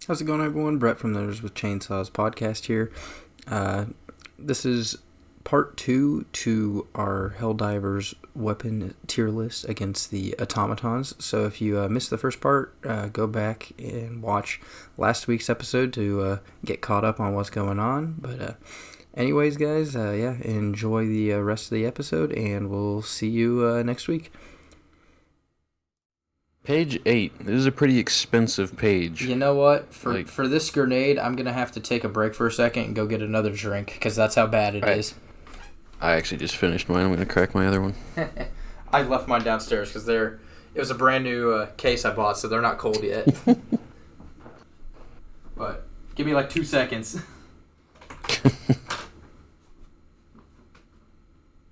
How's it going, everyone? Brett from Those with Chainsaws podcast here. This is part 2 to our Helldivers weapon tier list against the automatons. So if you missed the first part, go back and watch last week's episode to get caught up on what's going on. But anyways, guys, enjoy the rest of the episode, and we'll see you next week. Page 8. This is a pretty expensive page. You know what? For this grenade, I'm going to have to take a break for a second and go get another drink, because that's how bad it is. I actually just finished mine. I'm going to crack my other one. I left mine downstairs because it was a brand new case I bought, so they're not cold yet. But give me like 2 seconds.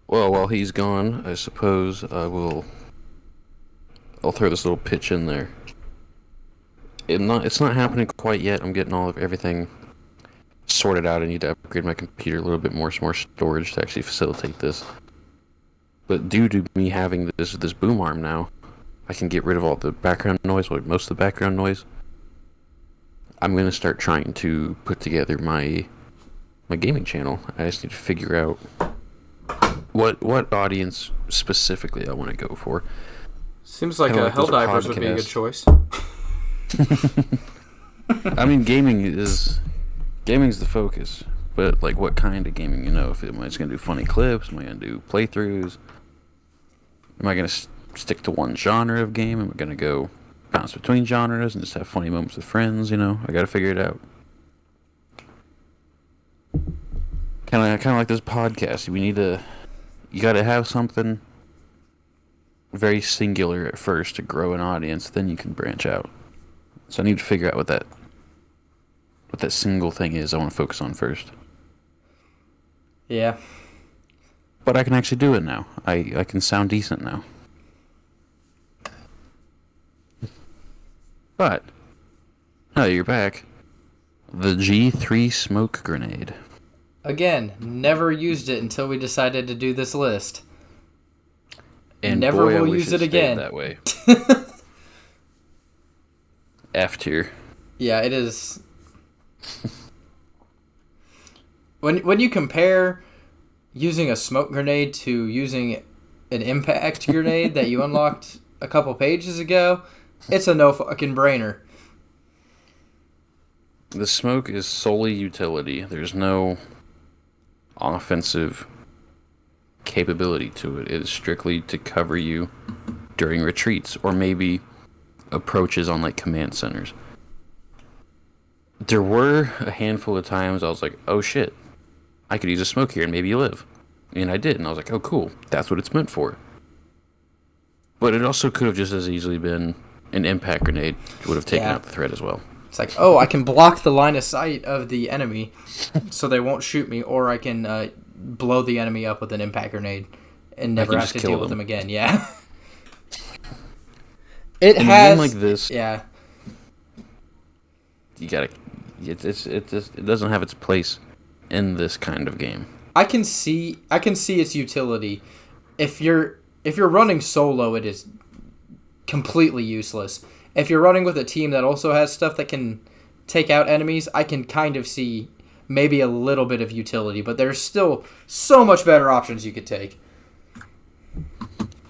Well, while he's gone, I suppose I'll throw this little pitch in there. It's not happening quite yet. I'm getting everything sorted out. I need to upgrade my computer a little bit more, some more storage to actually facilitate this. But due to me having this boom arm now, I can get rid of all the background noise, or most of the background noise. I'm going to start trying to put together my gaming channel. I just need to figure out what audience specifically I want to go for. Seems like a Helldivers would be a good choice. I mean, gaming's the focus, but like, what kind of gaming? If am I just gonna do funny clips? Am I gonna do playthroughs? Am I gonna stick to one genre of game? Am I gonna go bounce between genres and just have funny moments with friends? I gotta figure it out. Kind of like this podcast. You gotta have something very singular at first to grow an audience, then you can branch out. So I need to figure out what that single thing is I want to focus on first. Yeah. But I can actually do it now. I can sound decent now. But now that you're back, the G3 smoke grenade. Again, never used it until we decided to do this list. And never boy, will use it again. That way. F tier. Yeah, it is. When you compare using a smoke grenade to using an impact grenade that you unlocked a couple pages ago, it's a no fucking brainer. The smoke is solely utility. There's no offensive capability to it. It is strictly to cover you during retreats or maybe approaches on like command centers. There were a handful of times I was like, oh shit, I could use a smoke here and maybe live. And I did, and I was like, oh cool, that's what it's meant for. But it also could have just as easily been an impact grenade, which would have taken out the threat as well. It's like, oh, I can block the line of sight of the enemy so they won't shoot me, or I can blow the enemy up with an impact grenade and never have to deal with them again. Yeah. It in has a game like this. Yeah. You gotta. It doesn't have its place in this kind of game. I can see its utility. If you're running solo, it is completely useless. If you're running with a team that also has stuff that can take out enemies, I can kind of see maybe a little bit of utility, but there's still so much better options you could take.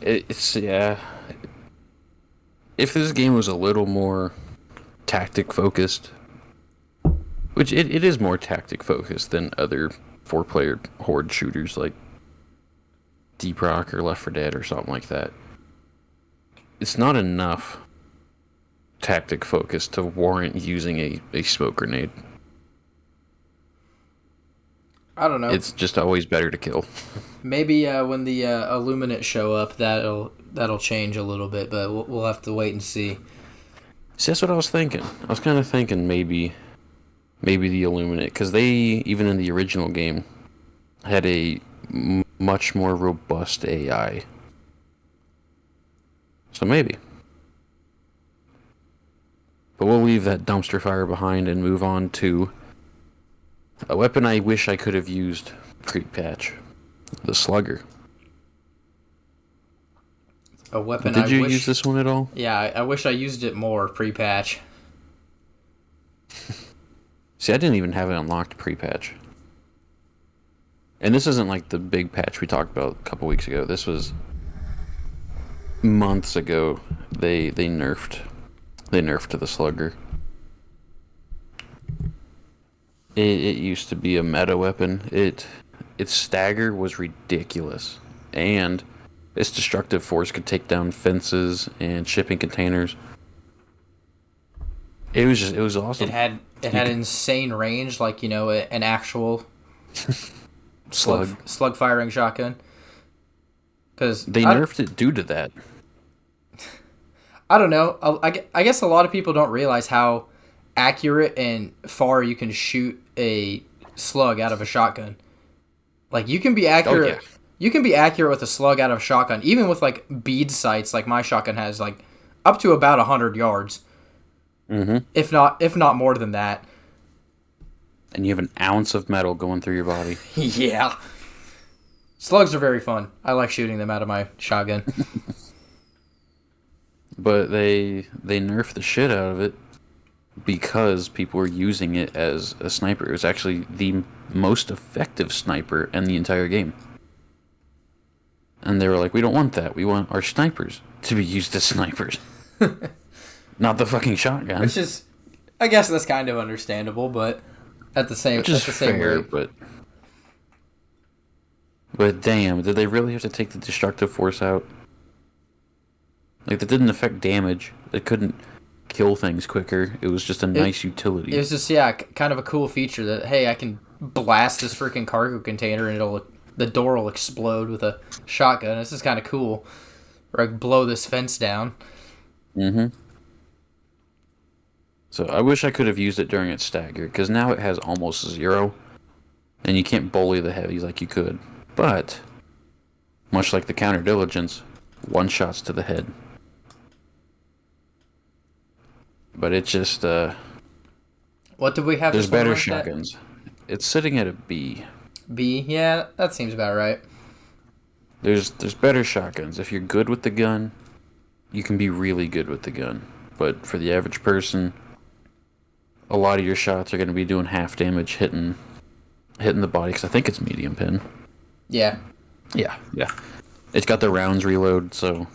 Yeah. If this game was a little more tactic focused, which it is more tactic focused than other 4-player horde shooters like Deep Rock or Left 4 Dead or something like that, it's not enough tactic focus to warrant using a smoke grenade. I don't know. It's just always better to kill. Maybe when the Illuminate show up, that'll change a little bit, but we'll have to wait and see. See, that's what I was thinking. I was kind of thinking maybe the Illuminate, because they, even in the original game, had a much more robust AI. So maybe. But we'll leave that dumpster fire behind and move on to a weapon I wish I could have used pre-patch. The Slugger. A weapon Did you use this one at all? Yeah, I wish I used it more pre-patch. See, I didn't even have it unlocked pre-patch. And this isn't like the big patch we talked about a couple weeks ago. This was months ago. They nerfed to the slugger. It used to be a meta weapon. Its stagger was ridiculous, and its destructive force could take down fences and shipping containers. It was awesome. It had insane range, like an actual slug firing shotgun. Because they nerfed it due to that. I don't know. I guess a lot of people don't realize how accurate and far you can shoot a slug out of a shotgun. Like, you can be accurate. Oh, yeah. You can be accurate with a slug out of a shotgun, even with like bead sights, like my shotgun has, like up to about 100 yards. Mm-hmm. If not more than that. And you have an ounce of metal going through your body. Yeah. Slugs are very fun. I like shooting them out of my shotgun. But they nerfed the shit out of it because people were using it as a sniper. It was actually the most effective sniper in the entire game. And they were like, we don't want that. We want our snipers to be used as snipers. Not the fucking shotgun. Which is, I guess that's kind of understandable, but at the same, Which is fair, but damn, did they really have to take the destructive force out? Like, that didn't affect damage. It couldn't kill things quicker. It was just a nice utility. It was just, kind of a cool feature that, hey, I can blast this freaking cargo container and the door will explode with a shotgun. This is kind of cool. Or I can blow this fence down. Mm-hmm. So I wish I could have used it during its stagger, because now it has almost 0, and you can't bully the heavies like you could. But, much like the counter diligence, one shots to the head. But it's just, what do we have? There's better shotguns. It's sitting at a B. B? Yeah, that seems about right. There's better shotguns. If you're good with the gun, you can be really good with the gun. But for the average person, a lot of your shots are going to be doing half damage, hitting the body, because I think it's medium pin. Yeah. Yeah. It's got the rounds reload, so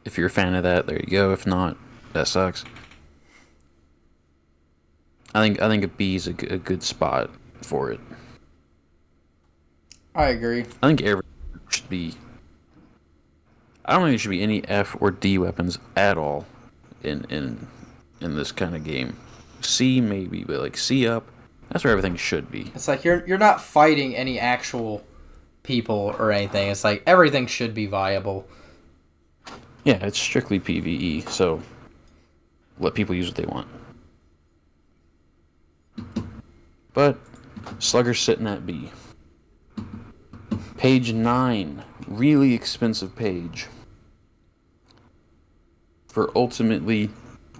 if you're a fan of that, there you go. If not, that sucks. I think a B is a good spot for it. I agree. I think every should be. I don't think there should be any F or D weapons at all in this kind of game. C maybe, but like C up, that's where everything should be. It's like you're not fighting any actual people or anything. It's like everything should be viable. Yeah, it's strictly PvE, so let people use what they want. But Slugger's sitting at B. Page 9, really expensive page. For ultimately,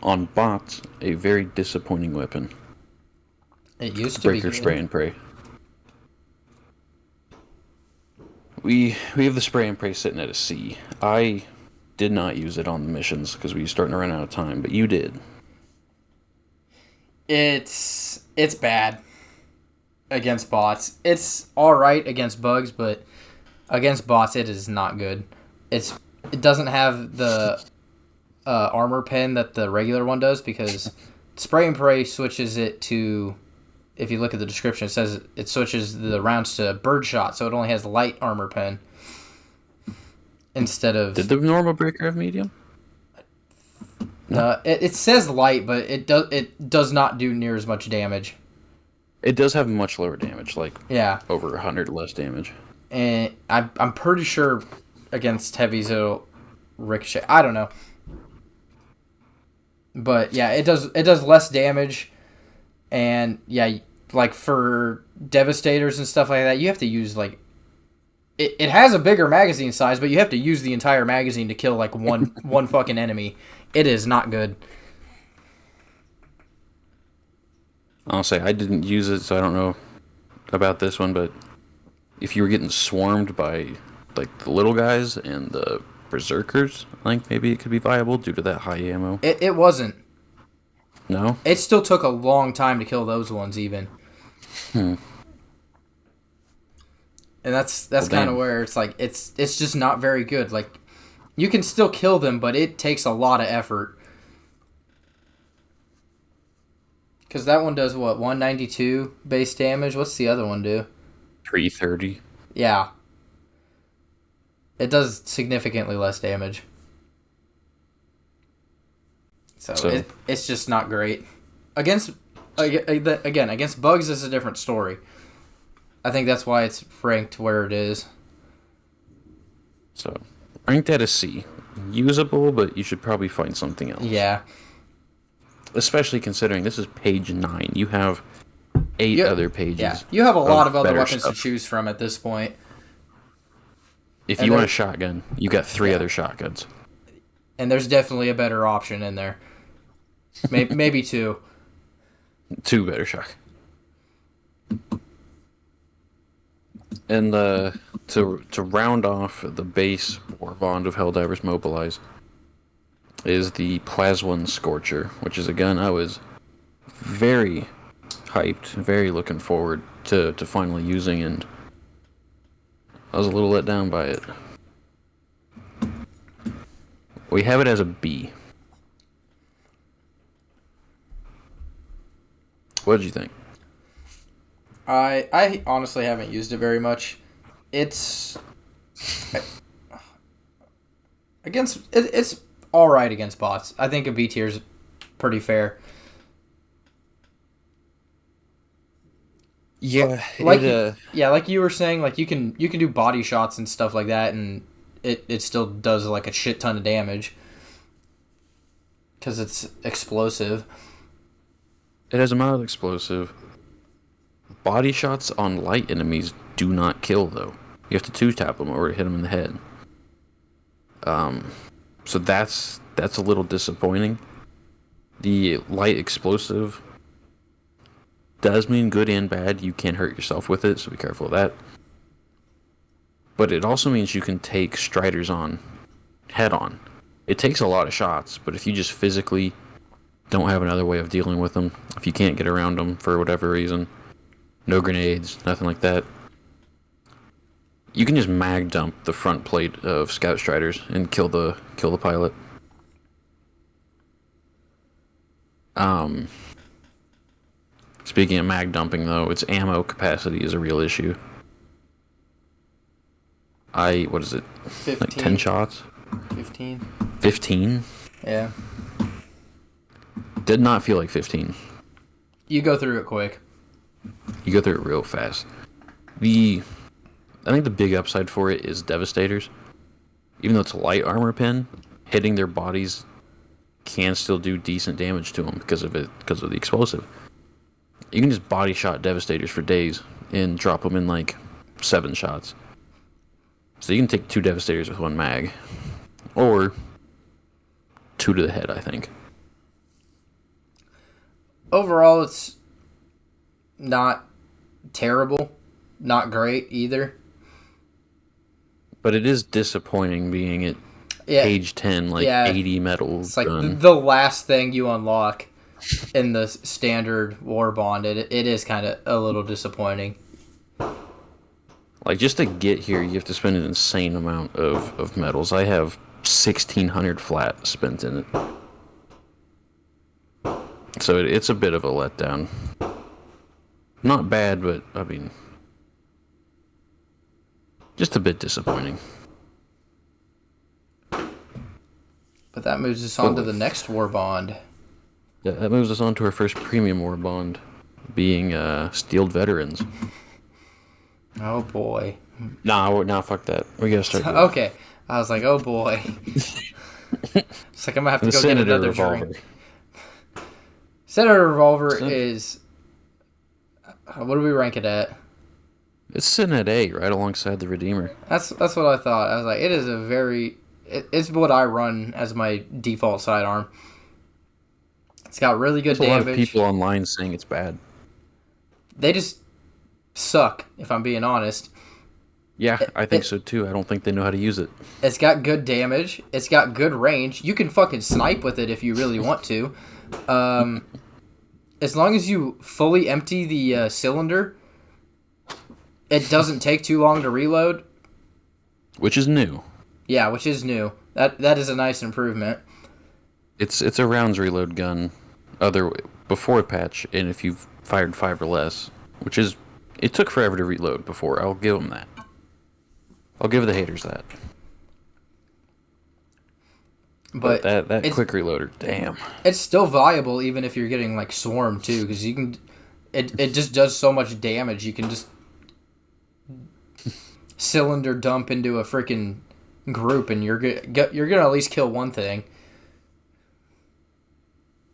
on bots, a very disappointing weapon. It used to Breaker be spray and pray. We have the spray and pray sitting at a C. I did not use it on the missions because we were starting to run out of time, but you did. It's bad against bots. It's all right against bugs, but against bots, it is not good. It doesn't have the armor pen that the regular one does, because spray and pray switches it to, if you look at the description, it says it switches the rounds to birdshot, so it only has light armor pen instead of. Did the normal breaker have medium? No, it says light, but it does not do near as much damage. It does have much lower damage, like over 100 less damage. And I'm pretty sure against heavies it'll ricochet. I don't know. But yeah, it does less damage, and yeah, like for devastators and stuff like that, you have to use like it has a bigger magazine size, but you have to use the entire magazine to kill like one fucking enemy. It is not good. I'll say I didn't use it, so I don't know about this one, but if you were getting swarmed by like the little guys and the berserkers, I think maybe it could be viable due to that high ammo. It wasn't. No? It still took a long time to kill those ones, even. Hmm. And that's Well, kind of damn. where it's like it's just not very good. Like, you can still kill them, but it takes a lot of effort. Because that one does what, 192 base damage? What's the other one do? 330. Yeah. It does significantly less damage. So So, it's just not great. Against against bugs is a different story. I think that's why it's ranked where it is. so ranked at a C. Usable, but you should probably find something else. Yeah. Especially considering this is page 9. You have 8 You, other yeah. pages You have a lot of other better weapons to stuff. choose from at this point. If And you want there a shotgun, you got 3 yeah. other shotguns. And there's definitely a better option in there. Maybe 2. 2 better shotguns. And to round off the base war bond of Helldivers Mobilize is the Plaswan Scorcher, which is a gun I was very hyped, very looking forward to finally using, and I was a little let down by it. We have it as a B. What did you think? I honestly haven't used it very much. It's it's all right against bots. I think a B tier is pretty fair. Yeah, Like yeah, like you were saying, like you can do body shots and stuff like that, and it still does like a shit ton of damage because it's explosive. it has a mild explosive. Body shots on light enemies do not kill, though. You have to 2-tap them or hit them in the head. So that's a little disappointing. The light explosive does mean good and bad. You can hurt yourself with it, so be careful of that. But it also means you can take Striders on head on. It takes a lot of shots, but if you just physically don't have another way of dealing with them, if you can't get around them for whatever reason, no grenades, nothing like that, you can just mag dump the front plate of Scout Striders and kill the pilot. Speaking of mag dumping, though, its ammo capacity is a real issue. What is it? 15. Like 10 shots? 15. 15? Yeah. Did not feel like 15. You go through it quick. You go through it real fast. I think the big upside for it is Devastators. Even though it's a light armor pin, hitting their bodies can still do decent damage to them because of the explosive. You can just body shot Devastators for days and drop them in like 7 shots. So you can take 2 Devastators with 1 mag. Or 2 to the head, I think. Overall, it's not terrible, not great either. But it is disappointing being at Yeah, page 10, like yeah. 80 medal It's like gun. the last thing you unlock in the standard war bond. It is kind of a little disappointing. Like, just to get here, you have to spend an insane amount of medals. I have 1,600 flat spent in it. So it's a bit of a letdown. Not bad, but, I mean, just a bit disappointing. But that moves us on to the next war bond. Yeah, that moves us on to our first premium war bond, being Steeled Veterans. Oh boy. Nah, fuck that. We gotta start. Okay. I was like, oh boy. It's like I'm gonna have to The go Senator get another Revolver. drink. Senator Revolver is. What do we rank it at? It's sitting at A, right alongside the Redeemer. That's what I thought. I was like, it is a very. It's what I run as my default sidearm. It's got really good There's a lot of damage. people online saying it's bad. They just suck, if I'm being honest. Yeah, I think so too. I don't think they know how to use it. It's got good damage. It's got good range. You can fucking snipe with it if you really want to. As long as you fully empty the cylinder, it doesn't take too long to reload. Which is new. Yeah, which is new. That is a nice improvement. It's a rounds reload gun, before patch, and if you've fired 5 or less, which is it took forever to reload before. I'll give them that. I'll give the haters that. But that quick reloader, damn. It's still viable even if you're getting like swarmed too, because you can. It just does so much damage. You can just cylinder dump into a freaking group, and you're gonna at least kill one thing.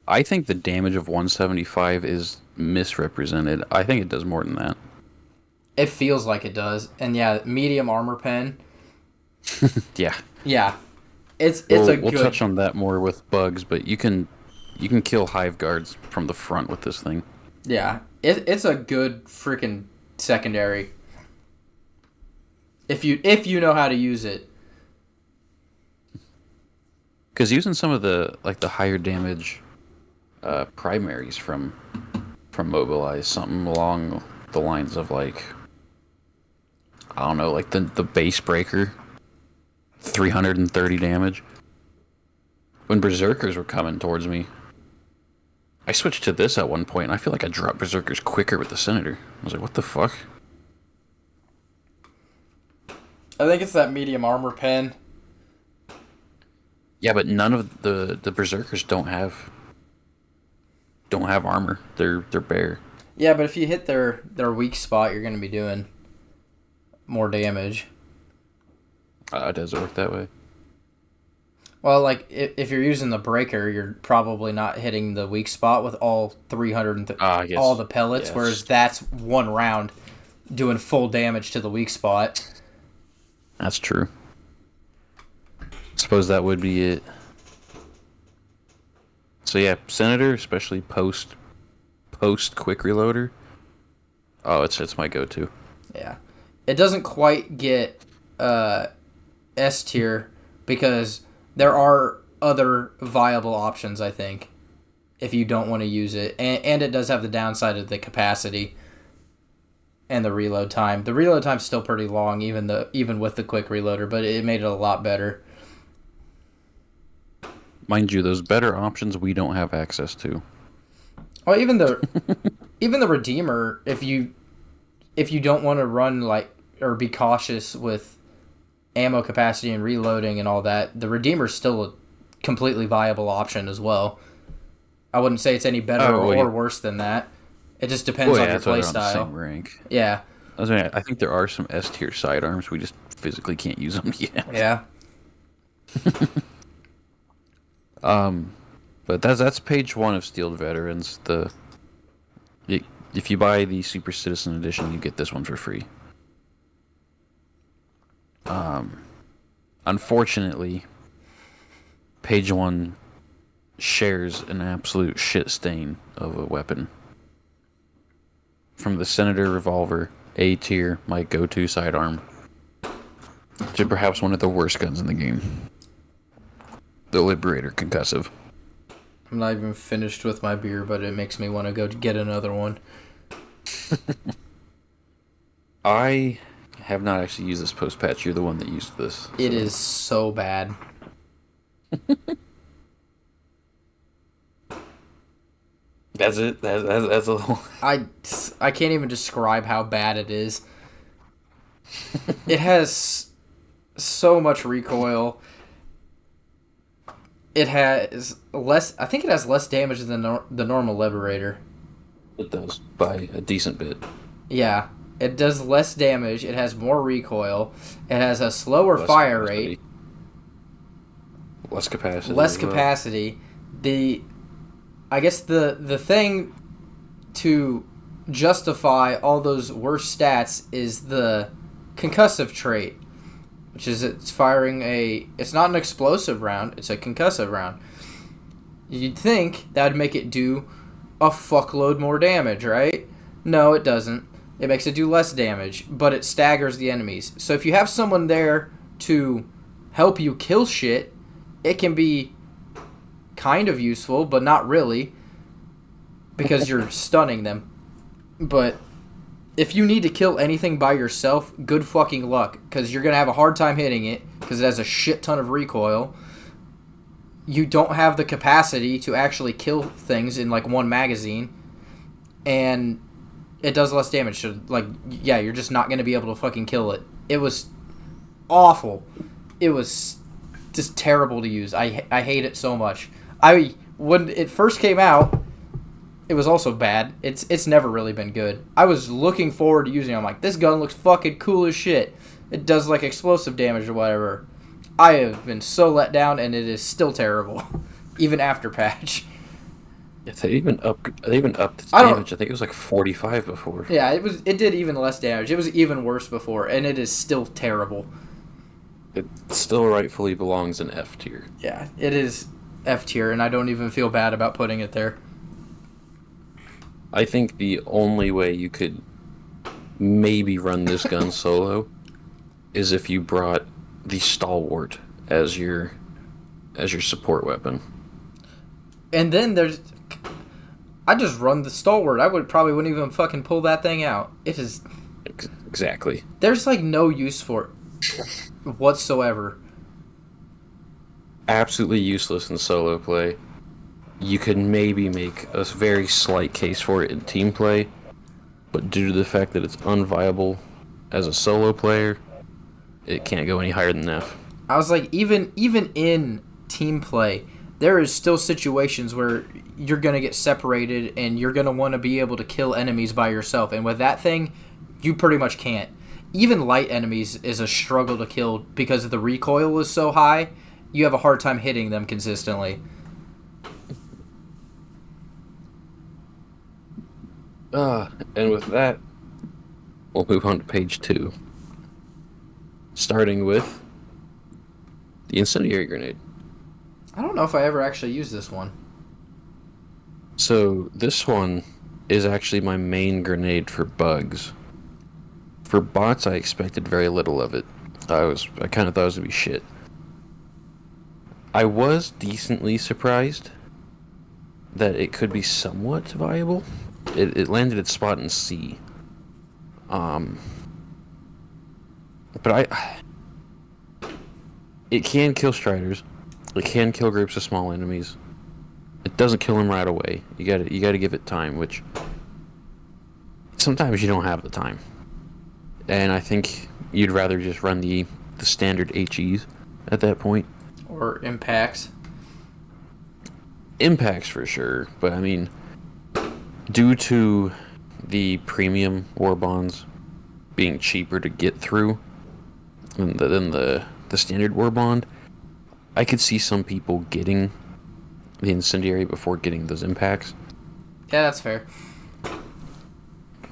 I think the damage of 175 is misrepresented. I think it does more than that. It feels like it does, and yeah, medium armor pen. Yeah. Yeah, it's We'll touch on that more with bugs, but you can kill hive guards from the front with this thing. Yeah, it's a good freaking secondary. If you know how to use it. Because using some of the higher damage primaries from Mobilize, something along the lines of I don't know, like the base breaker, 330 damage. When berserkers were coming towards me, I switched to this at one point, and I feel like I dropped berserkers quicker with the senator. I was like, what the fuck? I think it's that medium armor pen. Yeah, but none of the berserkers don't have armor. They're bare. Yeah, but if you hit their weak spot, you're going to be doing more damage. Does it work that way? Well, like, if you're using the breaker, you're probably not hitting the weak spot with all 300 all the pellets, yes. Whereas that's one round doing full damage to the weak spot. That's true. Suppose that would be it. So yeah, Senator, especially post quick reloader. Oh, it's my go-to. Yeah. It doesn't quite get S tier because there are other viable options, I think, if you don't want to use it. And it does have the downside of the capacity and the reload time. The reload time's still pretty long, even with the quick reloader, but it made it a lot better. Mind you, those better options we don't have access to. Well, even the Redeemer, if you don't want to run or be cautious with ammo capacity and reloading and all that, the Redeemer's still a completely viable option as well. I wouldn't say it's any better or worse than that. It just depends on your playstyle. Same rank. Yeah. I think there are some S tier sidearms. We just physically can't use them yet. Yeah. But that's page 1 of Steeled Veterans. If you buy the Super Citizen Edition, you get this one for free. Unfortunately, page 1 shares an absolute shit stain of a weapon. From the Senator Revolver, A tier, my go-to sidearm, to perhaps one of the worst guns in the game. The Liberator Concussive. I'm not even finished with my beer, but it makes me want to go get another one. I have not actually used this post-patch. You're the one that used this. So. It is so bad. That's it? That's a little... I can't even describe how bad it is. It has so much recoil. It has less... I think it has less damage than the normal Liberator. It does, by a decent bit. Yeah. It does less damage. It has more recoil. It has a slower fire rate. Less capacity. Less capacity. I guess the thing to justify all those worse stats is the concussive trait, which is it's firing it's not an explosive round, it's a concussive round. You'd think that would make it do a fuckload more damage, right? No, it doesn't. It makes it do less damage, but it staggers the enemies. So if you have someone there to help you kill shit, it can be kind of useful, but not really, because you're stunning them. But if you need to kill anything by yourself, good fucking luck, because you're going to have a hard time hitting it, because it has a shit ton of recoil. You don't have the capacity to actually kill things in, like, one magazine, and it does less damage. So, like, yeah, you're just not going to be able to fucking kill it. It was awful. It was just terrible to use. I hate it so much. When it first came out, it was also bad. It's never really been good. I was looking forward to using it. I'm like, this gun looks fucking cool as shit. It does, like, explosive damage or whatever. I have been so let down, and it is still terrible, even after patch. Yeah, they even upped its damage. I think it was like 45 before. Yeah, it did even less damage. It was even worse before, and it is still terrible. It still rightfully belongs in F tier. Yeah, it is F tier, and I don't even feel bad about putting it there. I think the only way you could maybe run this gun solo is if you brought the Stalwart as your support weapon. And then I just run the Stalwart. I wouldn't even fucking pull that thing out. It is exactly. There's like no use for it whatsoever. Absolutely useless in solo play. You could maybe make a very slight case for it in team play, but due to the fact that it's unviable as a solo player, it can't go any higher than F. I was like, even in team play, there is still situations where you're going to get separated and you're going to want to be able to kill enemies by yourself. And with that thing, you pretty much can't. Even light enemies is a struggle to kill because the recoil is so high, you have a hard time hitting them consistently. And with that, we'll move on to page 2. Starting with the incendiary grenade. I don't know if I ever actually used this one. So this one is actually my main grenade for bugs. For bots, I expected very little of it. I kind of thought it was gonna be shit. I was decently surprised that it could be somewhat viable. It landed its spot in C. But it can kill striders. It can kill groups of small enemies. It doesn't kill them right away. You gotta give it time, which sometimes you don't have the time. And I think you'd rather just run the standard HEs at that point. Or impacts. Impacts for sure, but I mean, due to the premium war bonds being cheaper to get through than the standard war bond, I could see some people getting the incendiary before getting those impacts. Yeah, that's fair.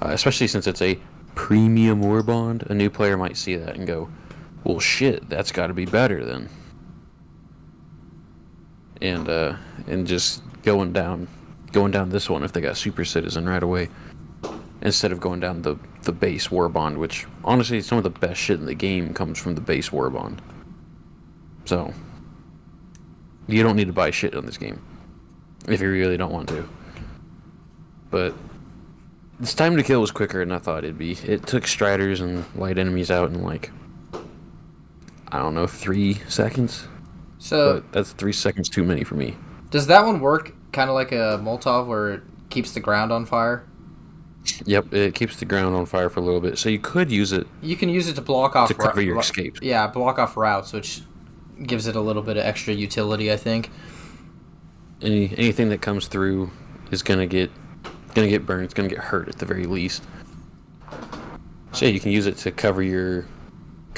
Especially since it's a premium war bond, a new player might see that and go, well shit, that's got to be better then. And just going down this one if they got super citizen right away, instead of going down the base war bond, which honestly some of the best shit in the game comes from the base war bond. So you don't need to buy shit on this game if you really don't want to. But this time to kill was quicker than I thought it'd be. It took striders and light enemies out in like, I don't know, 3 seconds. So but that's 3 seconds too many for me. Does that one work kind of like a Molotov where it keeps the ground on fire? Yep, it keeps the ground on fire for a little bit. So you could use it. You can use it to block off to cover your escapes. Yeah, block off routes, which gives it a little bit of extra utility, I think. Anything that comes through is gonna get burned. It's gonna get hurt at the very least. So yeah, you can use it to cover your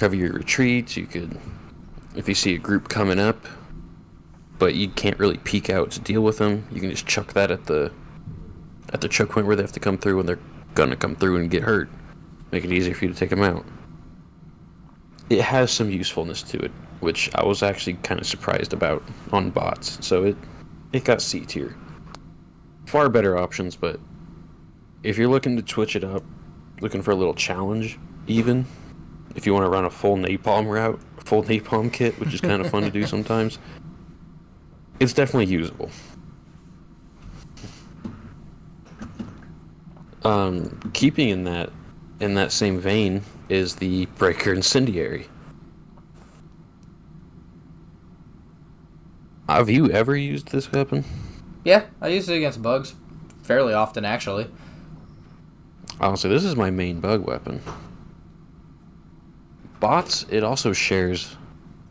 retreats. You could, if you see a group coming up, but you can't really peek out to deal with them, you can just chuck that at the choke point where they have to come through, and they're gonna come through and get hurt. Make it easier for you to take them out. It has some usefulness to it, which I was actually kind of surprised about on bots. So it got C tier. Far better options, but if you're looking to switch it up, looking for a little challenge, even if you want to run a full napalm route, a full napalm kit, which is kind of fun to do sometimes, It's definitely usable. Keeping in that same vein is the Breaker Incendiary. Have you ever used this weapon? Yeah, I use it against bugs fairly often, actually. Honestly, this is my main bug weapon. Bots, it also shares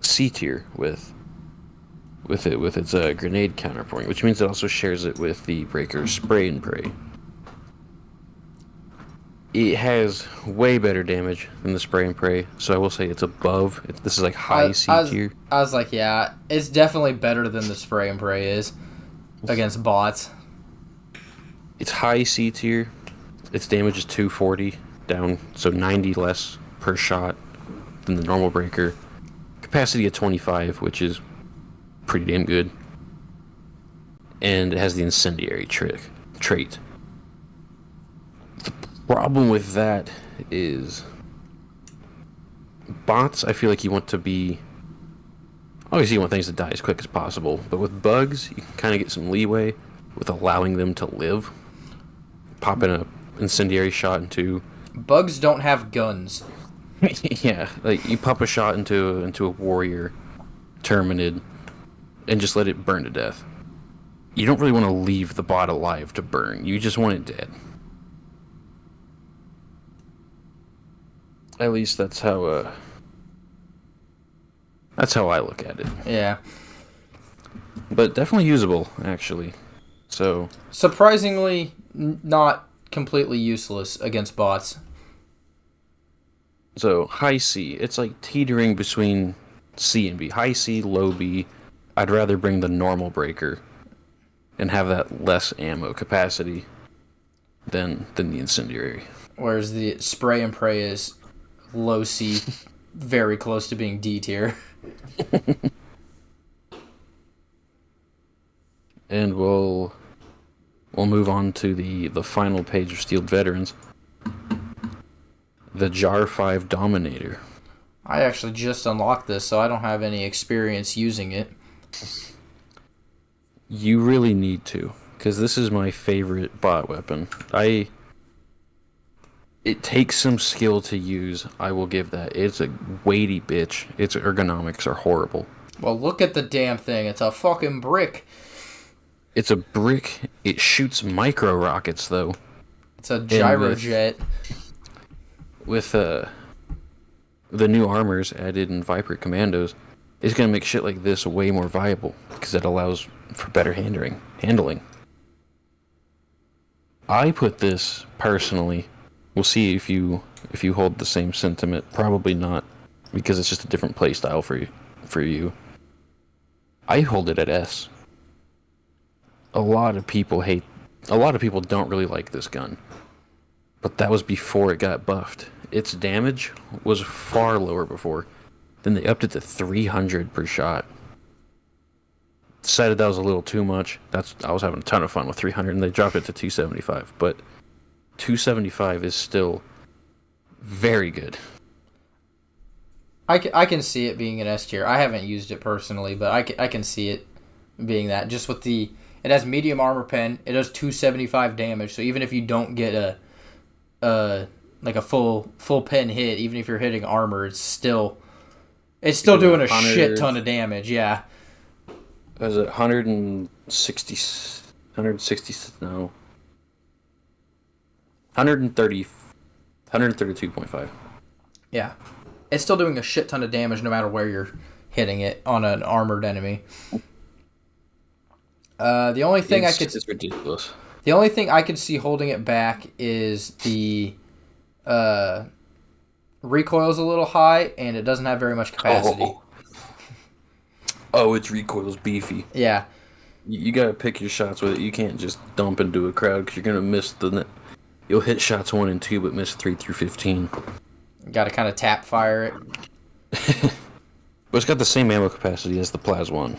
C tier with its grenade counterpoint, which means it also shares it with the Breaker Spray and Pray. It has way better damage than the Spray and Pray, so I will say it's above. This is like high C tier. I was like, yeah, it's definitely better than the spray and pray is against bots. It's high C tier. Its damage is 240 down, so 90 less per shot than the normal Breaker. Capacity of 25, which is pretty damn good. And it has the Incendiary trait. The problem with that is bots, I feel like you want to be... Obviously you want things to die as quick as possible, but with bugs, you can kind of get some leeway with allowing them to live. Popping a incendiary shot into... Bugs don't have guns. Yeah, like you pop a shot into a warrior, Terminid, and just let it burn to death. You don't really want to leave the bot alive to burn. You just want it dead. At least that's how I look at it. Yeah. But definitely usable, actually. So surprisingly not completely useless against bots. So high C, it's like teetering between C and B. High C, low B. I'd rather bring the normal Breaker and have that less ammo capacity than the Incendiary. Whereas the spray and pray is low C, very close to being D tier. And we'll move on to the final page of Steeled Veterans. The Jar 5 Dominator. I actually just unlocked this, so I don't have any experience using it. You really need to, because this is my favorite bot weapon. It takes some skill to use, I will give that. It's a weighty bitch. Its ergonomics are horrible. Well, look at the damn thing. It's a fucking brick. It's a brick. It shoots micro rockets, though. It's a gyrojet. With the new armors added in Viper Commandos, it's going to make shit like this way more viable, because it allows for better handling. I put this, personally, we'll see if you hold the same sentiment. Probably not, because it's just a different playstyle for you. I hold it at S. A lot of people don't really like this gun. But that was before it got buffed. Its damage was far lower before. Then they upped it to 300 per shot. Decided that was a little too much. I was having a ton of fun with 300, and they dropped it to 275. But 275 is still very good. I can see it being an S tier. I haven't used it personally, but I can see it being that. Just with it has medium armor pen. It does 275 damage. So even if you don't get a full pen hit, even if you're hitting armor, it's still doing a shit ton of damage. Yeah. Was it 132.5. Yeah. It's still doing a shit ton of damage no matter where you're hitting it on an armored enemy. The only thing it's ridiculous. The only thing I could see holding it back is the recoil's a little high and it doesn't have very much capacity. Its recoil's beefy. Yeah. You gotta pick your shots with it. You can't just dump into a crowd because you're gonna miss you'll hit shots 1 and 2 but miss 3 through 15. Gotta kind of tap fire it. But it's got the same ammo capacity as the Plas 1.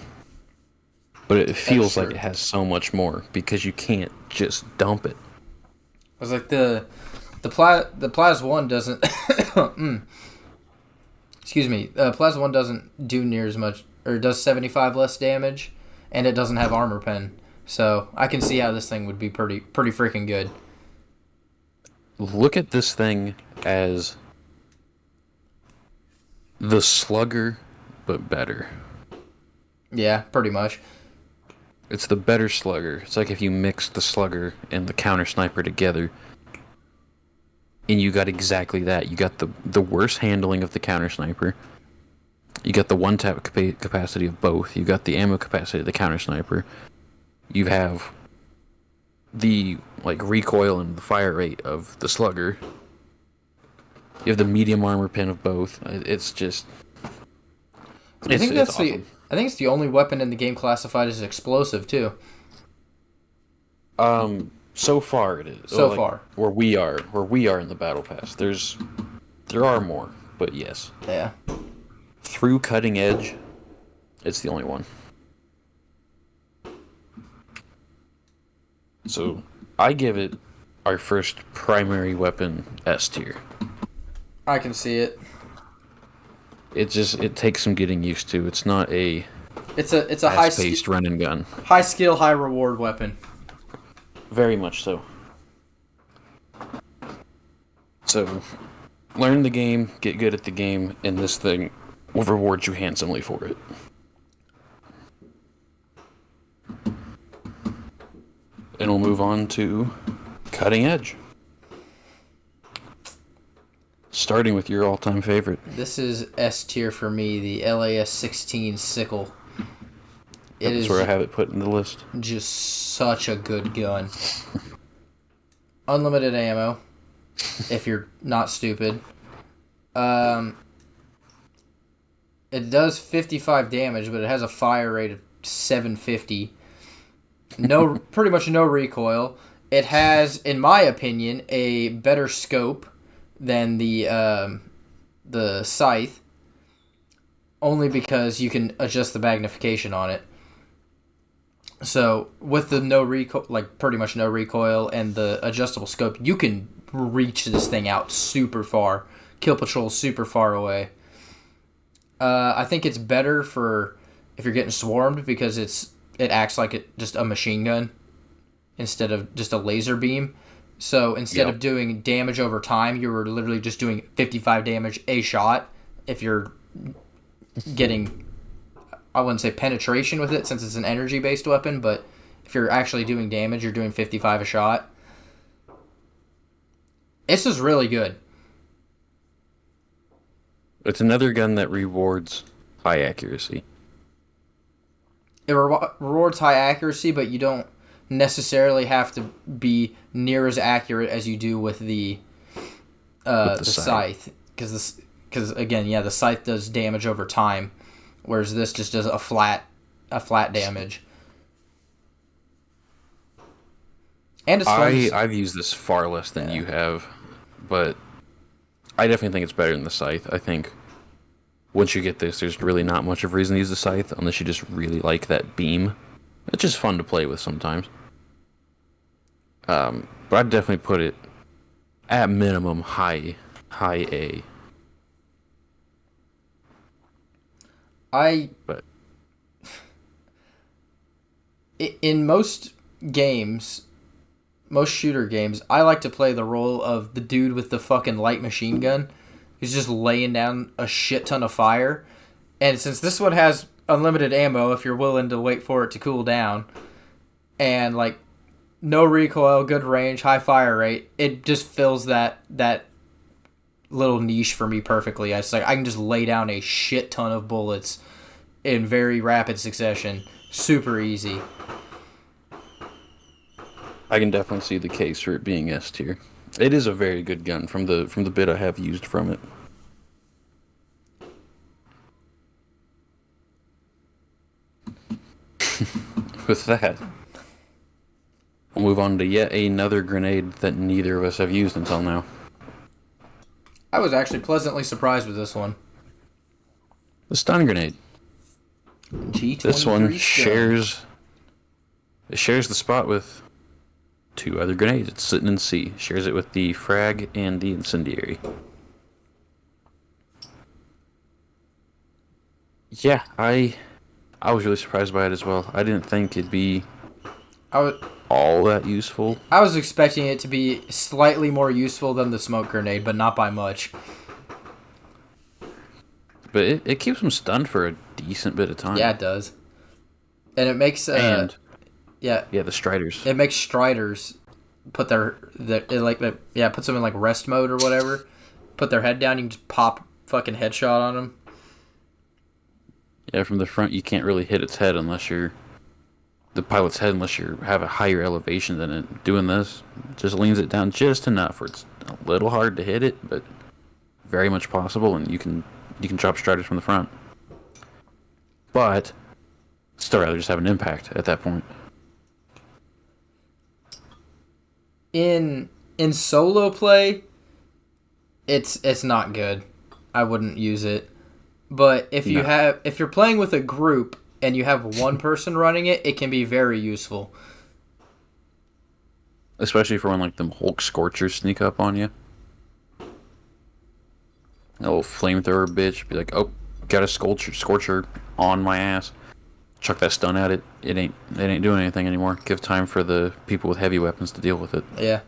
But it feels like it has so much more because you can't just dump it. I was like the Plas 1 doesn't excuse me, Plas 1 doesn't do near as much, or does 75 less damage, and it doesn't have armor pen. So I can see how this thing would be pretty freaking good. Look at this thing as the Slugger, but better. Yeah, pretty much. It's the better Slugger. It's like if you mixed the Slugger and the Counter Sniper together, and you got exactly that. You got the worst handling of the Counter Sniper. You got the one-tap capacity of both. You got the ammo capacity of the Counter Sniper. You have the recoil and the fire rate of the Slugger. You have the medium armor pen of both. It's just... I think that's awesome. I think it's the only weapon in the game classified as explosive, too. So far it is. So far. Where we are in the Battle Pass. There are more, but yes. Yeah. Through Cutting Edge, it's the only one. So, I give it our first primary weapon S tier. I can see it. It takes some getting used to. It's not a It's a fast-paced run and gun. High skill, high reward weapon. Very much so. So, learn the game, get good at the game, and this thing will reward you handsomely for it. And we'll move on to Cutting Edge. Starting with your all-time favorite. This is S tier for me, the LAS-16 Sickle. That's where I have it put in the list. Just such a good gun. Unlimited ammo, if you're not stupid. It does 55 damage, but it has a fire rate of 750. Pretty much no recoil. It has, in my opinion, a better scope than the Scythe, only because you can adjust the magnification on it. So with the no recoil, pretty much no recoil, and the adjustable scope, you can reach this thing out super far. Kill patrol super far away. I think it's better for if you're getting swarmed because it acts like just a machine gun instead of just a laser beam. So instead of doing damage over time, you're literally just doing 55 damage a shot. If you're getting, I wouldn't say penetration with it since it's an energy-based weapon, but if you're actually doing damage, you're doing 55 a shot. It's just really good. It's another gun that rewards high accuracy. It rewards high accuracy, but you don't necessarily have to be near as accurate as you do with the Scythe. Because again, the Scythe does damage over time, whereas this just does a flat damage. And it's fun. I've used this far less than you have, but I definitely think it's better than the Scythe. I think once you get this, there's really not much of a reason to use the Scythe unless you just really like that beam. It's just fun to play with sometimes. But I'd definitely put it at minimum high A. In most games, most shooter games, I like to play the role of the dude with the fucking light machine gun who's just laying down a shit ton of fire. And since this one has unlimited ammo if you're willing to wait for it to cool down, and no recoil, good range, high fire rate, it just fills that little niche for me perfectly. I can just lay down a shit ton of bullets in very rapid succession. Super easy. I can definitely see the case for it being S tier. It is a very good gun from the bit I have used from it. With that, we'll move on to yet another grenade that neither of us have used until now. I was actually pleasantly surprised with this one. The stun grenade. G23 this one stun. shares the spot with two other grenades. It's sitting in C. Shares it with the frag and the incendiary. Yeah, I I was really surprised by it as well. I didn't think it'd be I was all that useful. I was expecting it to be slightly more useful than the smoke grenade, but not by much. But it keeps them stunned for a decent bit of time. Yeah, it does. And it makes And yeah, yeah, the Striders. it makes Striders put puts them in like rest mode or whatever. Put their head down, you can just pop fucking headshot on them. Yeah, from the front you can't really hit its head unless you have a higher elevation than it. Doing this just leans it down just enough where it's a little hard to hit it, but very much possible, and you can drop Striders from the front. But still rather just have an impact at that point. In solo play, it's not good. I wouldn't use it. But if you're playing with a group and you have one person running it, it can be very useful. Especially for when like them Hulk Scorchers sneak up on you. A little flamethrower bitch be like, oh, got a scorcher on my ass. Chuck that stun at it. It ain't doing anything anymore. Give time for the people with heavy weapons to deal with it. Yeah.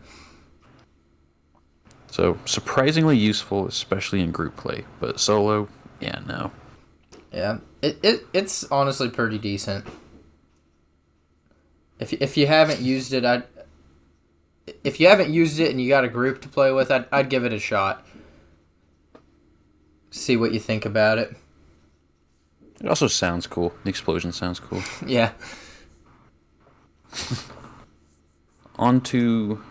So surprisingly useful, especially in group play. But solo, yeah, no. Yeah. It's honestly pretty decent. If you haven't used it, if you haven't used it and you got a group to play with, I'd give it a shot. See what you think about it. It also sounds cool. The explosion sounds cool. Yeah. On to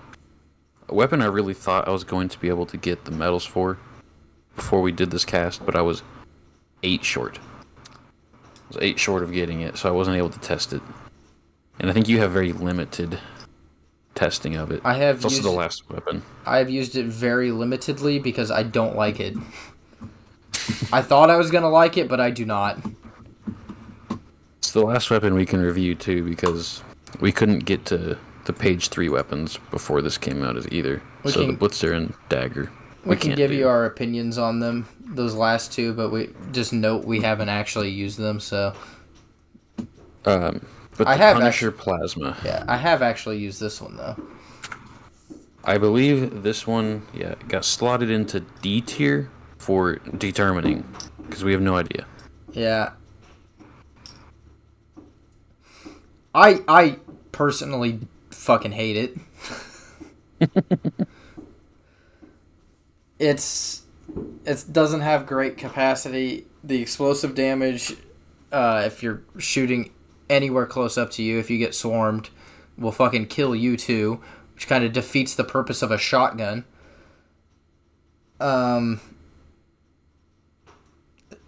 a weapon I really thought I was going to be able to get the medals for before we did this cast, but I was 8 short. I was 8 short of getting it, so I wasn't able to test it. And I think you have very limited testing of it. It's also the last weapon. I have used it very limitedly because I don't like it. I thought I was going to like it, but I do not. It's the last weapon we can review, too, because we couldn't get to the page 3 weapons before this came out either. The Blitzer and Dagger. We can give you our opinions on them, those last two, but we just note we haven't actually used them, so... But the Punisher Plasma. Yeah, I have actually used this one, though. I believe this one, got slotted into D tier for determining, because we have no idea. Yeah. I personally fucking hate it. It doesn't have great capacity. The explosive damage, if you're shooting anywhere close up to you, if you get swarmed, will fucking kill you too, which kind of defeats the purpose of a shotgun.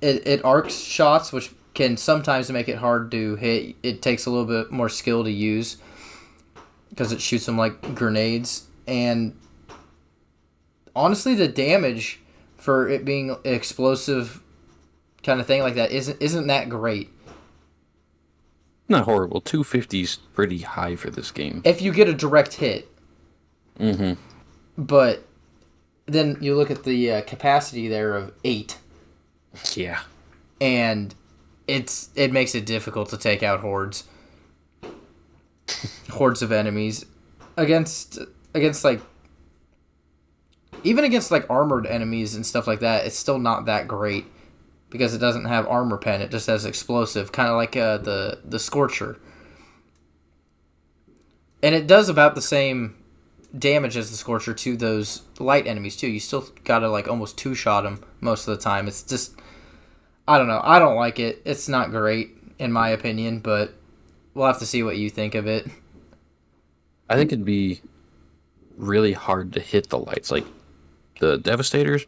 It arcs shots, which can sometimes make it hard to hit. It takes a little bit more skill to use because it shoots them like grenades. And honestly, the damage for it being an explosive kind of thing like that isn't that great. Not horrible. 250's pretty high for this game. If you get a direct hit. Mm-hmm. But then you look at the capacity there of 8. Yeah. And it makes it difficult to take out hordes. Hordes of enemies. Against like... Even against like armored enemies and stuff like that, it's still not that great. Because it doesn't have armor pen, it just has explosive. Kind of like the Scorcher. And it does about the same damage as the Scorcher to those light enemies too. You still gotta like almost 2-shot them most of the time. It's just... I don't know. I don't like it. It's not great, in my opinion, but we'll have to see what you think of it. I think it'd be really hard to hit the lights. Like, the Devastators,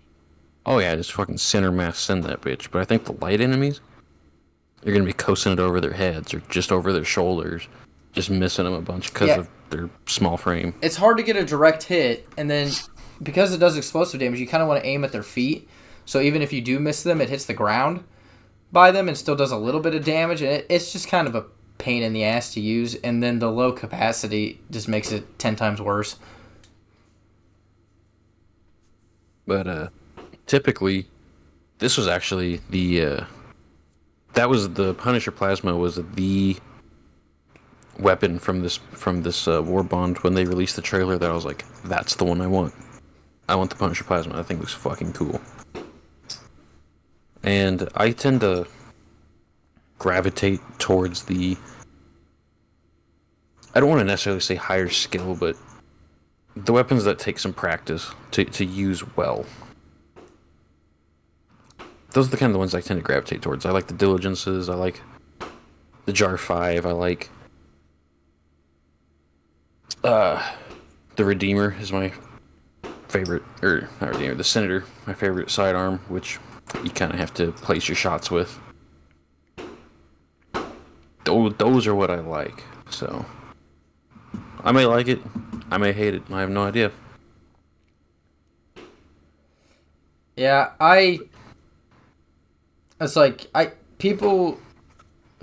oh yeah, just fucking center mass send that bitch. But I think the light enemies, you're going to be coasting it over their heads or just over their shoulders, just missing them a bunch because of their small frame. It's hard to get a direct hit, and then because it does explosive damage, you kind of want to aim at their feet. So even if you do miss them, it hits the ground by them and still does a little bit of damage. And it's just kind of a pain in the ass to use. And then the low capacity just makes it 10 times worse. But typically, this was actually the that was the Punisher Plasma was the weapon from this War Bond when they released the trailer. That I was like, that's the one I want. I want the Punisher Plasma. I think it looks fucking cool. And I tend to gravitate towards the. I don't want to necessarily say higher skill, but the weapons that take some practice to use well. Those are the kind of the ones I tend to gravitate towards. I like the Diligences. I like the Jar 5. I like the Redeemer is my favorite, or not Redeemer, the Senator, my favorite sidearm, which you kind of have to place your shots with. Those are what I like. So I may like it, I may hate it. I have no idea. Yeah, it's like people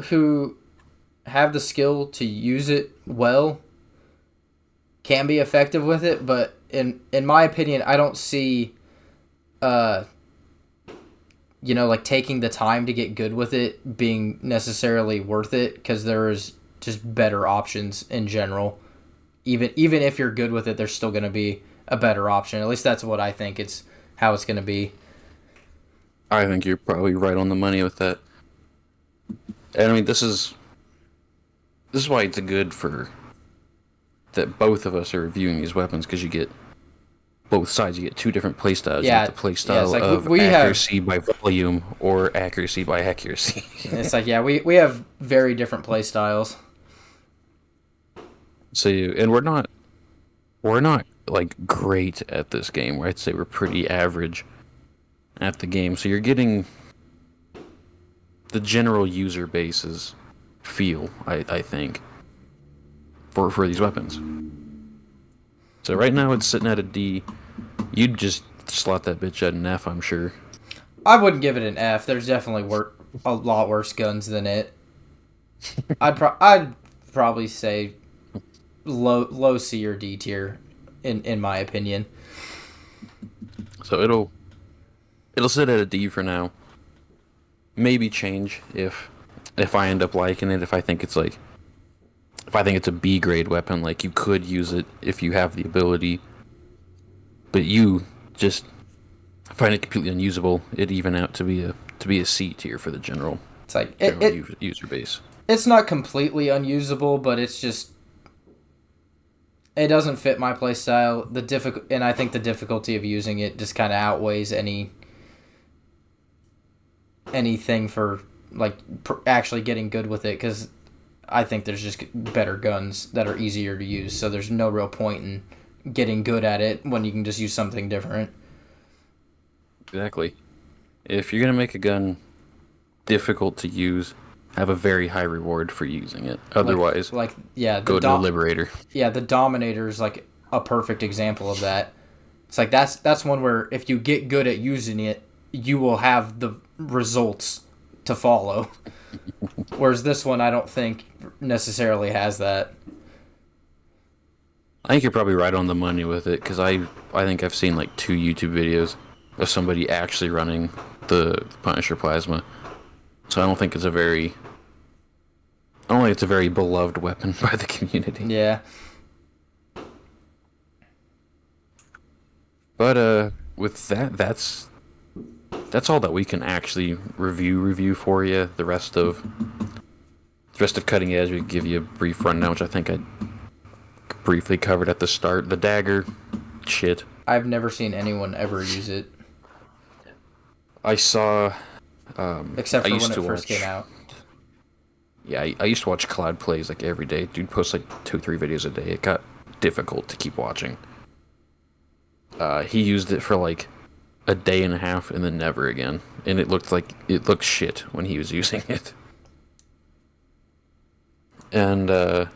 who have the skill to use it well can be effective with it, but in my opinion, I don't see like taking the time to get good with it being necessarily worth it, because there's just better options in general. Even if you're good with it, there's still going to be a better option. At least that's what I think it's how it's going to be. I think you're probably right on the money with that. And I mean, this is why it's good for that both of us are reviewing these weapons, because you get both sides. You get two different playstyles. Yeah, you get the playstyle like of accuracy by volume or accuracy by accuracy. It's like, yeah, we have very different playstyles. So and we're not like great at this game. I'd say we're pretty average at the game. So you're getting the general user base's feel, I think, for these weapons. So right now it's sitting at a D. You'd just slot that bitch at an F, I'm sure. I wouldn't give it an F. There's definitely a lot worse guns than it. I'd probably say low C or D tier, in my opinion. So it'll sit at a D for now. Maybe change if I end up liking it. If I think it's a B grade weapon, like you could use it if you have the ability, but you just find it completely unusable. It even out to be a C tier for the general. It's like user base. It's not completely unusable, but it's just it doesn't fit my playstyle. And I think the difficulty of using it just kind of outweighs anything for like actually getting good with it, because I think there's just better guns that are easier to use. So there's no real point in getting good at it when you can just use something different. Exactly. If you're gonna make a gun difficult to use, have a very high reward for using it. Otherwise, go to the Liberator. Yeah, the Dominator is like a perfect example of that. It's like that's one where if you get good at using it, you will have the results to follow. Whereas this one, I don't think necessarily has that. I think you're probably right on the money with it, because I think I've seen like 2 YouTube videos of somebody actually running the Punisher Plasma. So I don't think it's a very beloved weapon by the community. Yeah. But with that's all that we can actually review for you. The rest of Cutting Edge, we can give you a brief rundown, which I think I briefly covered at the start. The dagger, shit. I've never seen anyone ever use it. I saw. Except for when it first came out. Yeah, I used to watch Cloud Plays like every day. Dude posts like 2-3 videos a day. It got difficult to keep watching. He used it for like a day and a half and then never again. And it looked shit when he was using it. And the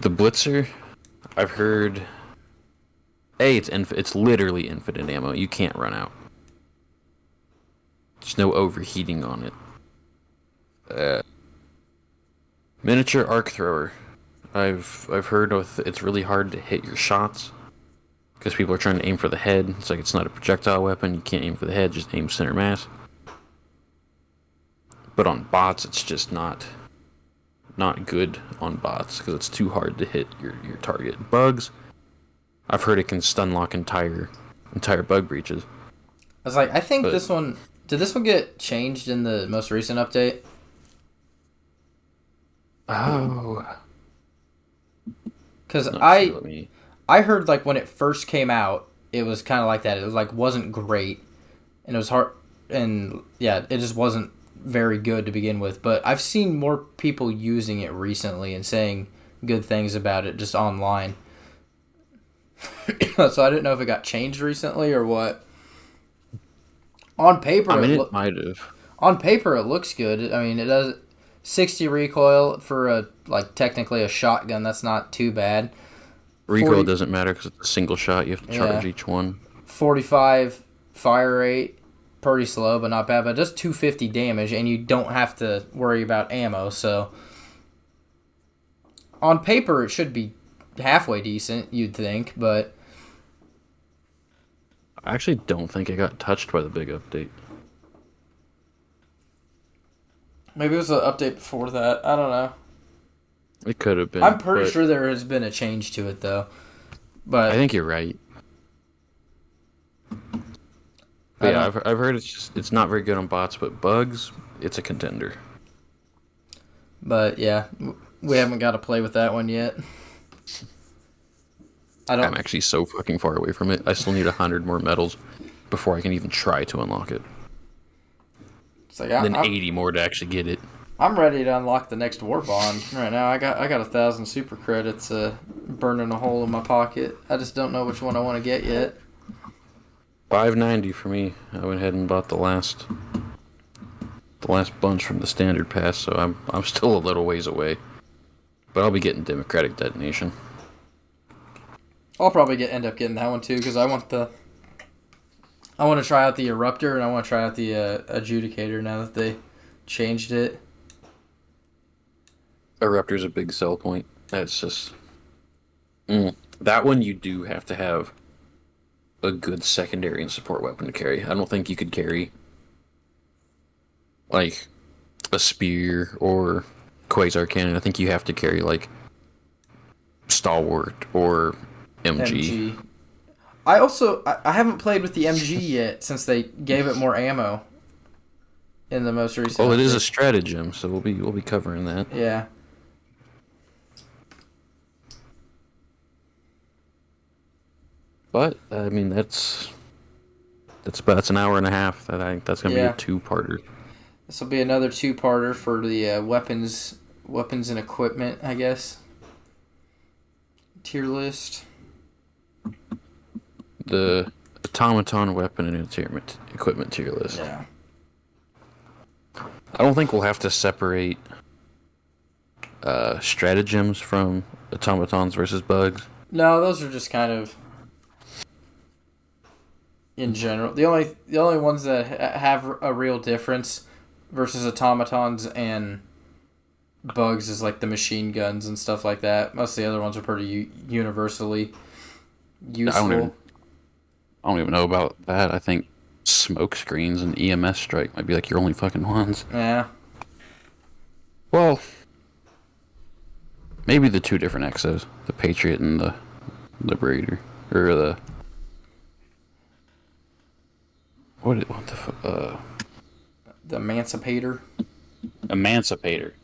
Blitzer, I've heard. It's literally infinite ammo. You can't run out. There's no overheating on it. Miniature arc thrower. I've heard it's really hard to hit your shots because people are trying to aim for the head. It's like it's not a projectile weapon. You can't aim for the head. Just aim center mass. But on bots, it's just not good on bots because it's too hard to hit your target. Bugs, I've heard it can stun lock entire bug breaches. I was like, I think But this one... Did this one get changed in the most recent update? oh, Because not sure. I Let me. I heard like when it first came out, it was kind of like that. It was like wasn't great, and it was hard, and yeah, it just wasn't very good to begin with. But I've seen more people using it recently and saying good things about it just online. So I didn't know if it got changed recently or what. On paper, I mean, it might have. on paper it looks good. I mean, it does 60 recoil for a like technically a shotgun. That's not too bad. Recoil 40, doesn't matter because it's a single shot. You have to charge yeah, each one. 45 fire rate, pretty slow but not bad. But just 250 damage, and you don't have to worry about ammo. So on paper, it should be halfway decent, you'd think, but I actually don't think it got touched by the big update. maybe it was an update before that. I don't know. It could have been, I'm pretty but sure there has been a change to it though. I But think you're right. But I yeah, don't. I've heard it's not very good on bots, but bugs, it's a contender. But yeah, we haven't got to play with that one yet. I I'm don't. actually so fucking far away from it. I still need 100 more medals before I can even try to unlock it. It's like And then 80 more to actually get it. I'm ready to unlock the next war bond right now. I got 1,000 super credits burning a hole in my pocket. I just don't know which one I want to get yet. 590 for me. I went ahead and bought the last bunch from the standard pass, so I'm still a little ways away. But I'll be getting Democratic Detonation. I'll probably end up getting that one too because I want to try out the Eruptor and I want to try out the Adjudicator now that they changed it. Eruptor's a big sell point. That's just that one you do have to have a good secondary and support weapon to carry. I don't think you could carry like a spear or quasar cannon. I think you have to carry like stalwart or MG. I haven't played with the MG yet since they gave it more ammo in the most recent. Oh, it is a update. stratagem, so we'll be covering that. Yeah. But I mean that's an hour and a half. I think that's gonna be a Yeah. two-parter. This will be another two-parter for the weapons and equipment, I guess. Tier list. The automaton weapon and equipment tier list. Yeah. I don't think we'll have to separate stratagems from automatons versus bugs. No, those are just kind of in general. The only ones that have a real difference versus automatons and bugs is like the machine guns and stuff like that. Most of the other ones are pretty universally useful. I don't even know about that. I think smoke screens and EMS strike might be like your only fucking ones. Yeah. Well, maybe the two different Exos, the Patriot and the Liberator, or the what The Emancipator. Emancipator.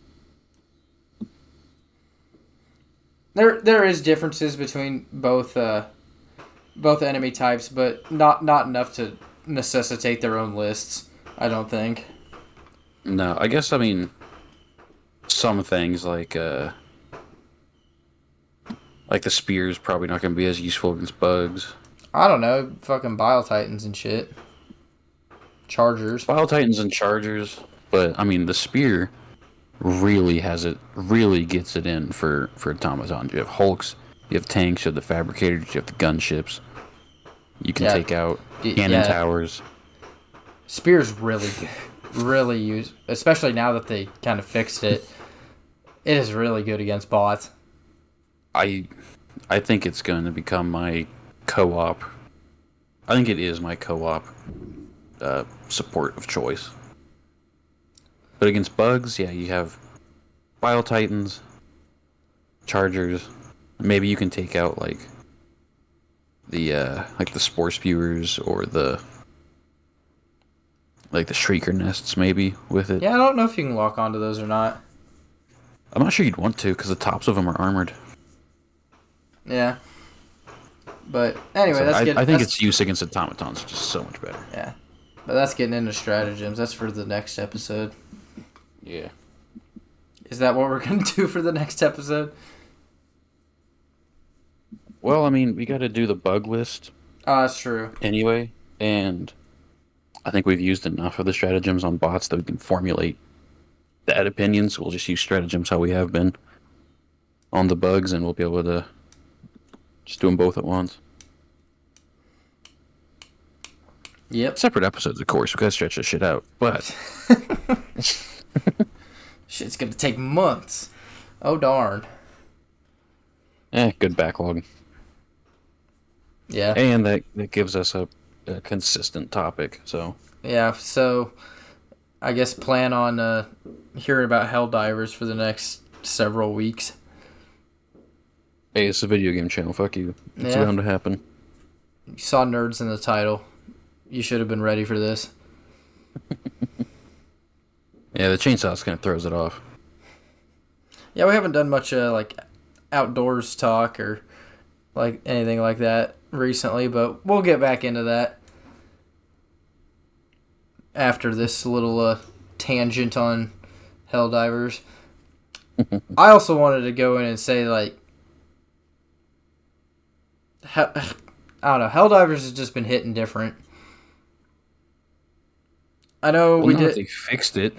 There is differences between both enemy types, but not enough to necessitate their own lists. I don't think. No, I guess I mean some things like the spear is probably not going to be as useful against bugs. I don't know, fucking Bile Titans and shit. Chargers. Bile Titans and Chargers, but I mean the spear really gets it in for automatons. You have Hulks, you have tanks, you have the fabricators, you have the gunships. You can take out cannon towers. Spear's really good. Really used, especially now that they kind of fixed it. It is really good against bots. I think it's going to become my co-op. I think it is my co-op support of choice. But against bugs, yeah, you have Bile Titans, Chargers. Maybe you can take out like the Spore Spewers or the Shrieker Nests maybe with it. Yeah, I don't know if you can lock onto those or not. I'm not sure you'd want to because the tops of them are armored. Yeah. But anyway, So I think its use against automatons is just so much better. Yeah. But that's getting into stratagems. That's for the next episode. Yeah. Is that what we're going to do for the next episode? Well, I mean, we got to do the bug list. Oh, that's true. Anyway, and I think we've used enough of the stratagems on bots that we can formulate that opinion, so we'll just use stratagems how we have been on the bugs, and we'll be able to just do them both at once. Yep. Separate episodes, of course. We gotta stretch this shit out, but shit's gonna take months. Oh darn. good backlog. Yeah. And that gives us a consistent topic. So yeah. So I guess plan on hearing about Helldivers for the next several weeks. Hey, it's a video game channel. Fuck you. It's bound to happen. You saw nerds in the title. You should have been ready for this. Yeah, the chainsaws kind of throws it off. Yeah, we haven't done much like outdoors talk or like anything like that recently, but we'll get back into that after this little tangent on Helldivers. I also wanted to go in and say, like, I don't know, Helldivers has just been hitting different. I know we did. They fixed it.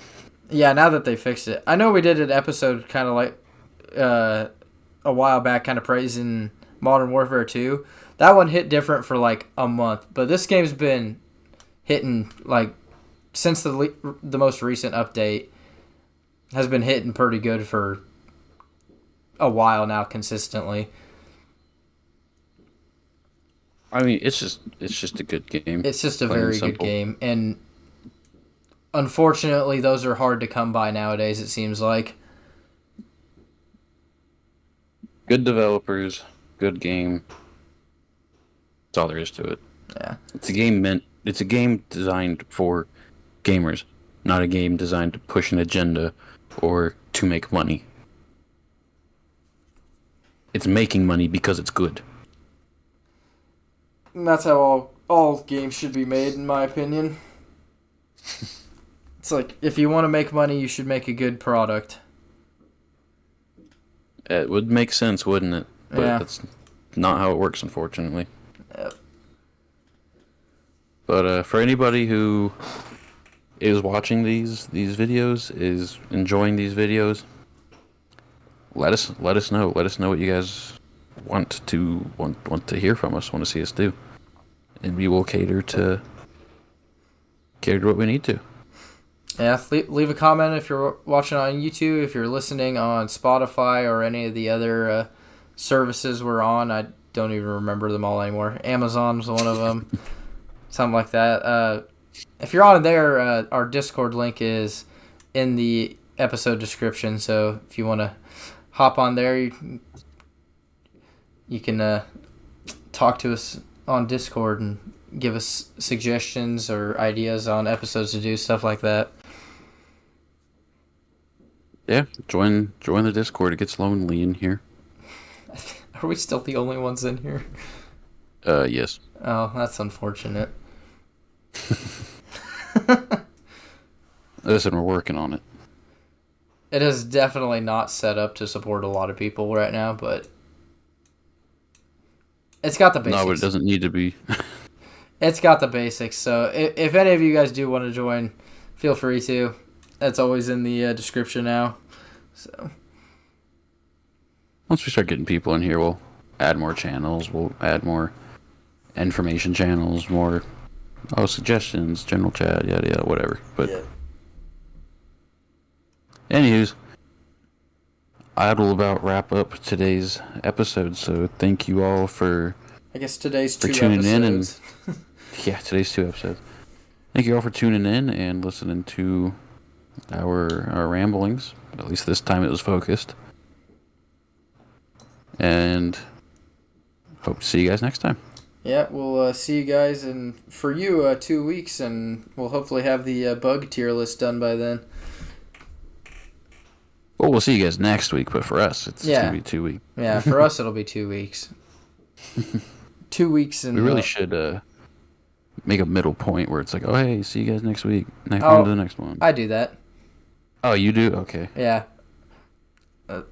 Yeah, now that they fixed it, I know we did an episode kind of like a while back, kind of praising Modern Warfare 2. That one hit different for like a month, but this game's been hitting like since the most recent update has been hitting pretty good for a while now consistently. I mean, it's just a good game. It's just a very good game, and unfortunately, those are hard to come by nowadays, it seems like. Good developers, good game. That's all there is to it. Yeah. It's a game designed for gamers, not a game designed to push an agenda or to make money. It's making money because it's good. And that's how all games should be made, in my opinion. It's like, if you want to make money, you should make a good product. It would make sense, wouldn't it? But that's not how it works, unfortunately. Yep. But for anybody who is watching these videos, is enjoying these videos, let us know. Let us know what you guys want to hear from us, want to see us do, and we will cater to what we need to. Yeah, leave a comment if you're watching on YouTube, if you're listening on Spotify or any of the other services we're on. I don't even remember them all anymore. Amazon's one of them, something like that. If you're on there, our Discord link is in the episode description, so if you want to hop on there, you can talk to us on Discord and give us suggestions or ideas on episodes to do, stuff like that. Yeah, join the Discord. It gets lonely in here. Are we still the only ones in here? Yes. Oh, that's unfortunate. Listen, we're working on it. It is definitely not set up to support a lot of people right now, but it's got the basics. No, but it doesn't need to be. It's got the basics, so if any of you guys do want to join, feel free to. That's always in the description now. So Once we start getting people in here, we'll add more channels. We'll add more information channels, more suggestions, general chat, yada, whatever. But anywhoos, I will about wrap up today's episode. So thank you all for today's for 2 tuning episodes. In and today's 2 episodes. Thank you all for tuning in and listening to our ramblings. At least this time it was focused. And hope to see you guys next time. Yeah, we'll see you guys for you 2 weeks, and we'll hopefully have the bug tier list done by then. Well, we'll see you guys next week, but for us, it's going to be 2 weeks. Yeah, for us, it'll be 2 weeks. 2 weeks. And we really should make a middle point where it's like, oh, hey, see you guys next week. On to the next one. I do that. Oh, you do? Okay. Yeah.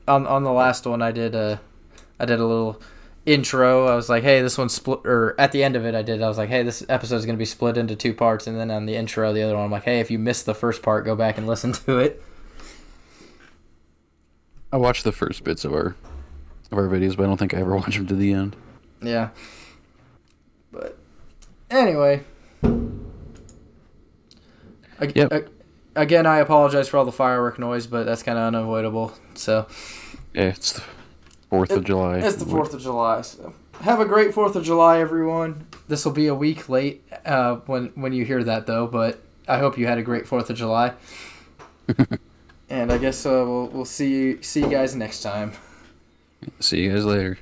On the last one, I did a little intro. I was like, hey, this one's split, or at the end of it, I was like, hey, this episode is going to be split into 2 parts, and then on the intro, the other one, I'm like, hey, if you missed the first part, go back and listen to it. I watched the first bits of our videos, but I don't think I ever watched them to the end. Yeah. But anyway. Again, I apologize for all the firework noise, but that's kind of unavoidable. So. Yeah, it's the 4th of July. It's the 4th of July. So have a great 4th of July, everyone. This will be a week late when you hear that, though. But I hope you had a great 4th of July. And I guess we'll see you guys next time. See you guys later.